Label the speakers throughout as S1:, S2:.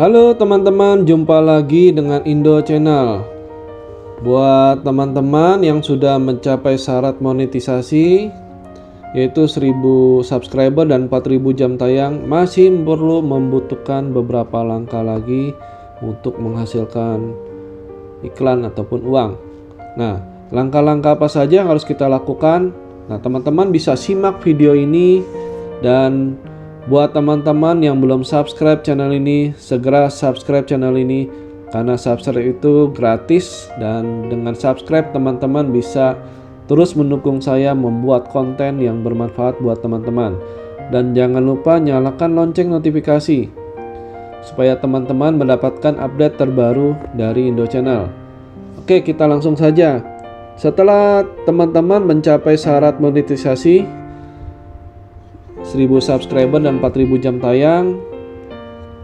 S1: Halo teman-teman, jumpa lagi dengan Indo Channel. Buat teman-teman yang sudah mencapai syarat monetisasi yaitu 1000 subscriber dan 4000 jam tayang, masih perlu membutuhkan beberapa langkah lagi untuk menghasilkan iklan ataupun uang. Nah, langkah-langkah apa saja yang harus kita lakukan? Nah, teman-teman bisa simak video ini, dan buat teman-teman yang belum subscribe channel ini, segera subscribe channel ini karena subscribe itu gratis, dan dengan subscribe teman-teman bisa terus mendukung saya membuat konten yang bermanfaat buat teman-teman. Dan jangan lupa nyalakan lonceng notifikasi supaya teman-teman mendapatkan update terbaru dari Indo Channel. Oke, kita langsung saja. Setelah teman-teman mencapai syarat monetisasi 1000 subscriber dan 4000 jam tayang,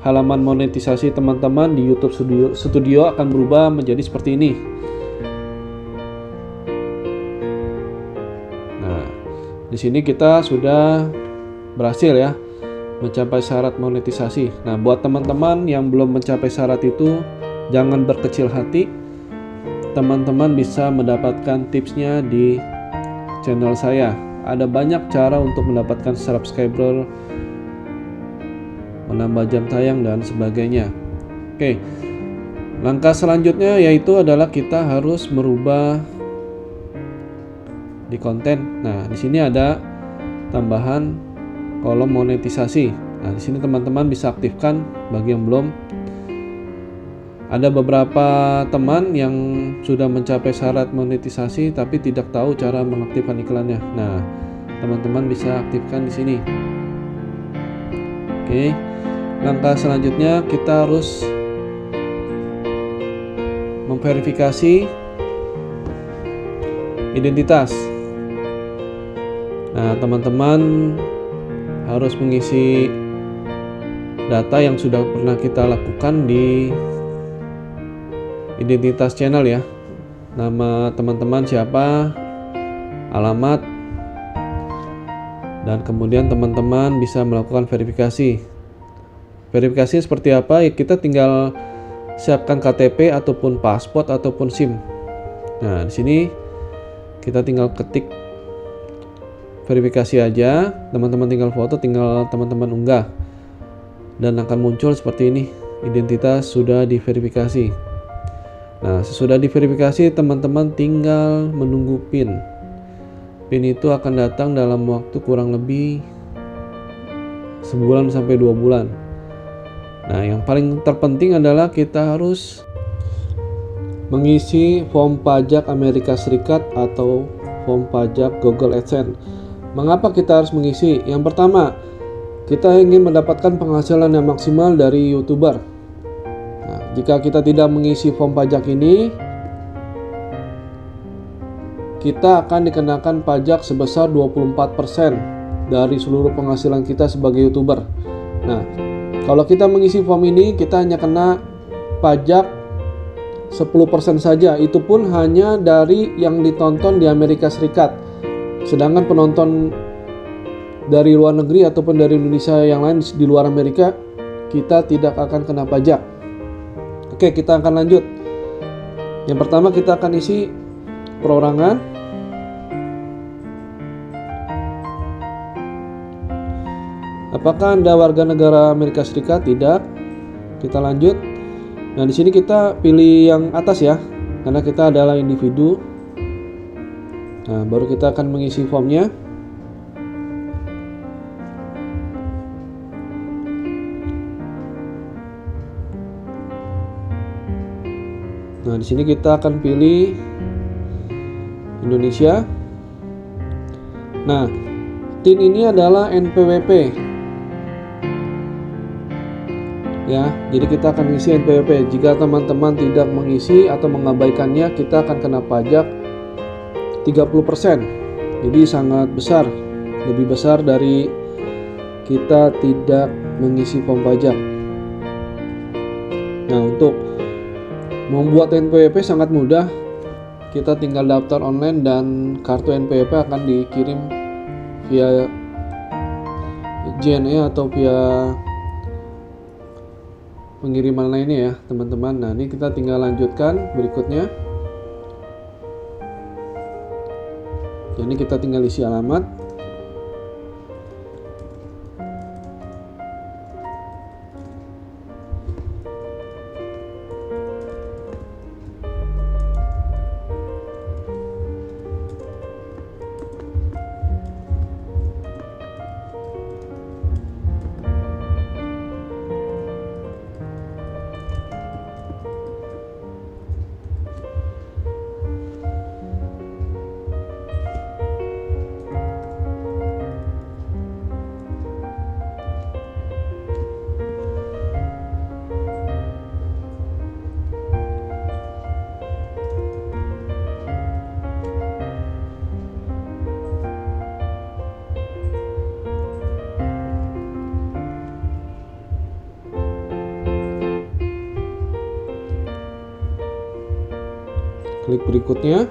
S1: halaman monetisasi teman-teman di YouTube Studio akan berubah menjadi seperti ini. Nah, di sini kita sudah berhasil ya mencapai syarat monetisasi. Nah, buat teman-teman yang belum mencapai syarat itu, jangan berkecil hati. Teman-teman bisa mendapatkan tipsnya di channel saya. Ada banyak cara untuk mendapatkan subscriber, menambah jam tayang dan sebagainya. Oke, langkah selanjutnya yaitu adalah kita harus merubah di konten. Nah, di sini ada tambahan kolom monetisasi. Nah, di sini teman-teman bisa aktifkan bagi yang belum. Ada beberapa teman yang sudah mencapai syarat monetisasi tapi tidak tahu cara mengaktifkan iklannya. Nah, teman-teman bisa aktifkan di sini. Oke. Langkah selanjutnya kita harus memverifikasi identitas. Nah, teman-teman harus mengisi data yang sudah pernah kita lakukan di identitas channel ya. Nama teman-teman siapa, alamat, dan kemudian teman-teman bisa melakukan verifikasi. Verifikasi seperti apa? Ya, kita tinggal siapkan KTP ataupun paspor ataupun SIM. Nah, di sini kita tinggal ketik verifikasi aja. Teman-teman tinggal foto, tinggal teman-teman unggah, dan akan muncul seperti ini. Identitas sudah diverifikasi. Nah, sesudah diverifikasi teman-teman tinggal menunggu PIN. PIN itu akan datang dalam waktu kurang lebih sebulan sampai 2 bulan. Nah, yang paling terpenting adalah kita harus mengisi form pajak Amerika Serikat atau form pajak Google AdSense. Mengapa kita harus mengisi? Yang pertama, kita ingin mendapatkan penghasilan yang maksimal dari YouTuber. Nah, jika kita tidak mengisi form pajak ini, kita akan dikenakan pajak sebesar 24% dari seluruh penghasilan kita sebagai YouTuber. Nah, kalau kita mengisi form ini, kita hanya kena pajak 10% saja. Itu pun hanya dari yang ditonton di Amerika Serikat. Sedangkan penonton dari luar negeri ataupun dari Indonesia yang lain di luar Amerika, kita tidak akan kena pajak. Oke, kita akan lanjut. Yang pertama kita akan isi perorangan. Apakah Anda warga negara Amerika Serikat? Tidak. Kita lanjut. Nah, di sini kita pilih yang atas ya, karena kita adalah individu. Nah, baru kita akan mengisi formnya. Nah, di sini kita akan pilih Indonesia. Nah, TIN ini adalah NPWP. Ya, jadi kita akan mengisi NPWP. Jika teman-teman tidak mengisi atau mengabaikannya, kita akan kena pajak 30%. Jadi sangat besar, lebih besar dari kita tidak mengisi form pajak. Nah, untuk membuat NPWP sangat mudah. Kita tinggal daftar online dan kartu NPWP akan dikirim via JNE atau via pengiriman lainnya ya teman-teman. Nah ini kita tinggal lanjutkan berikutnya. Jadi kita tinggal isi alamat. Klik berikutnya.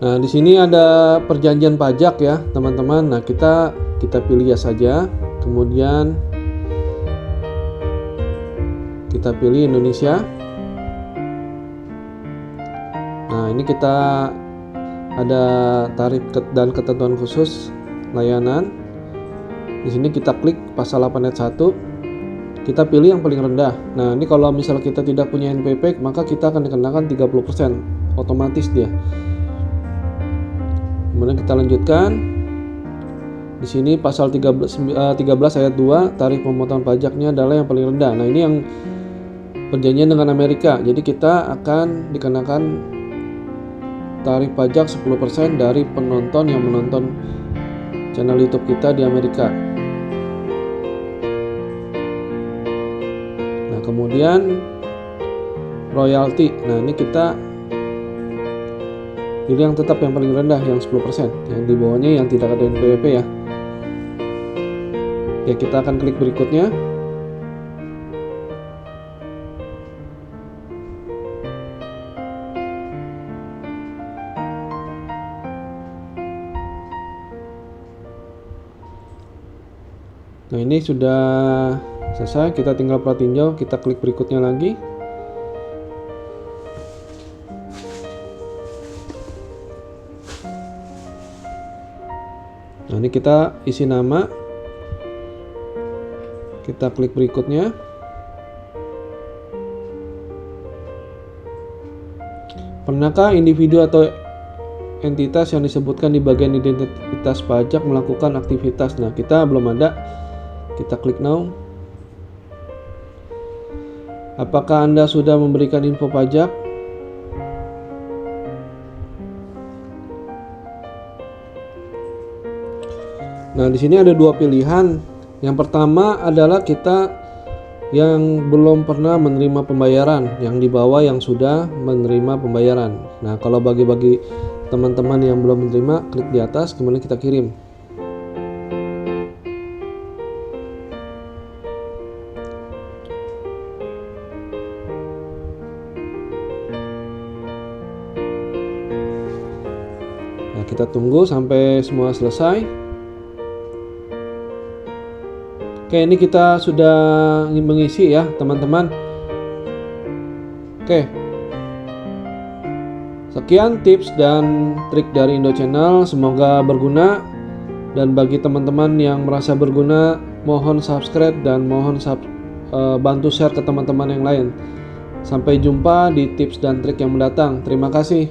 S1: Nah, di sini ada perjanjian pajak ya, teman-teman. Nah, kita pilih ya saja. Kemudian kita pilih Indonesia. Nah, ini kita ada tarif dan ketentuan khusus layanan. Di sini kita klik pasal 8 ayat 1. Kita pilih yang paling rendah. Nah, ini kalau misal kita tidak punya NPP, maka kita akan dikenakan 30%. Otomatis dia. Kemudian kita lanjutkan. Di sini pasal 13 ayat 2, tarif pemotongan pajaknya adalah yang paling rendah. Nah, ini yang perjanjian dengan Amerika. Jadi kita akan dikenakan tarif pajak 10% dari penonton yang menonton channel YouTube kita di Amerika. Nah, kemudian royalti. Nah, ini kita pilih yang tetap yang paling rendah, yang 10%. Yang di bawahnya yang tidak ada NPWP ya. Oke, kita akan klik berikutnya. Nah, ini sudah selesai, kita tinggal plat tinjau, kita klik berikutnya lagi. Nah, ini kita isi nama, kita klik berikutnya. Pernahkah individu atau entitas yang disebutkan di bagian identitas pajak melakukan aktivitas? Nah, kita belum ada. Kita klik now. Apakah Anda sudah memberikan info pajak? Nah, di sini ada dua pilihan. Yang pertama adalah kita yang belum pernah menerima pembayaran, yang di bawah yang sudah menerima pembayaran. Nah, kalau bagi teman-teman yang belum menerima, klik di atas, kemudian kita kirim. Nah, kita tunggu sampai semua selesai. Oke, ini kita sudah mengisi ya, teman-teman. Oke. Sekian tips dan trik dari Indo Channel, semoga berguna. Dan bagi teman-teman yang merasa berguna, mohon subscribe dan mohon bantu share ke teman-teman yang lain. Sampai jumpa di tips dan trik yang mendatang. Terima kasih.